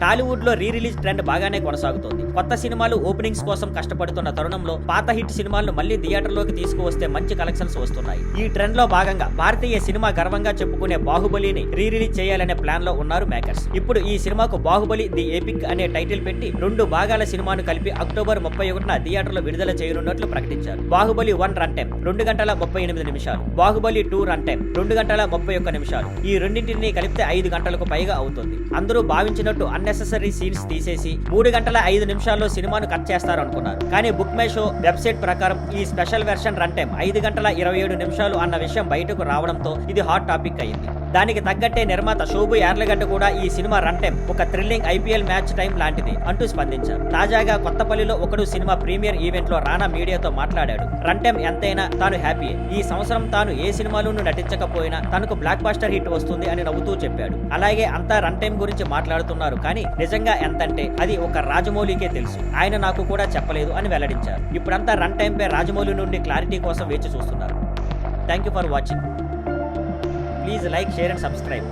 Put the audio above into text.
టాలీవుడ్ లో re release trend బాగానే కొనసాగుతోంది. కొత్త సినిమాలు ఓపెనింగ్స్ కోసం కష్టపడుతున్న తరుణంలో పాత హిట్ సినిమాలను మళ్లీ థియేటర్లోకి తీసుకువస్తే మంచి కలెక్షన్స్ వస్తున్నాయి. ఈ ట్రెండ్ లో భాగంగా భారతీయ సినిమా గర్వంగా చెప్పుకునే బాహుబలిని రీ రిలీజ్ చేయాలనే ప్లాన్ లో ఉన్నారు మేకర్స్. ఇప్పుడు ఈ సినిమాకు బాహుబలి ది ఎపిక్ అనే టైటిల్ పెట్టి 2 భాగాల సినిమాను కలిపి అక్టోబర్ 31న థియేటర్లో విడుదల చేయనున్నట్లు ప్రకటించారు. బాహుబలి 1 రన్ టైం 2 గంటల 38 నిమిషాలు, బాహుబలి 2 రన్ టైం 2 గంటల 31 నిమిషాలు. ఈ రెండింటిని కలిపితే 5 గంటలకు పైగా అవుతుంది. అందరూ భావించినట్టు అన్నెసెసరీ సీన్స్ తీసేసి 3 గంటల 5 నిమిషాల్లో సినిమాను కట్ చేస్తారు అనుకున్నారు. కానీ బుక్ మై షో వెబ్సైట్ ప్రకారం ఈ స్పెషల్ వెర్షన్ రన్ టైం 5 గంటల 27 నిమిషాలు అన్న విషయం బయటకు రావడంతో ఇది హాట్ టాపిక్ అయింది. దానికి తగ్గట్టే నిర్మాత శోభు యార్లగడ్డ కూడా ఈ సినిమా రన్ టైం ఒక థ్రిల్లింగ్ ఐపీఎల్ మ్యాచ్ టైం లాంటిది అంటూ స్పందించారు. తాజాగా కొత్తపల్లిలో ఒకడు సినిమా ప్రీమియర్ ఈవెంట్ లో రానా మీడియాతో మాట్లాడాడు. రన్ టైం ఎంతైనా తాను హ్యాపీ. ఈ సంవత్సరం తాను ఏ సినిమాలోనూ నటించకపోయినా తనకు బ్లాక్ బస్టర్ హిట్ వస్తుంది అని నవ్వుతూ చెప్పాడు. అలాగే అంతా రన్ టైం గురించి మాట్లాడుతున్నారు, కానీ నిజంగా ఎంతంటే అది ఒక రాజమౌళికే తెలుసు. ఆయన నాకు కూడా చెప్పలేదు అని వెల్లడించారు. ఇప్పుడంతా రన్ టైం పై రాజమౌళి నుండి క్లారిటీ కోసం వేచి చూస్తున్నారు. Thank you for watching. Please like, share and subscribe.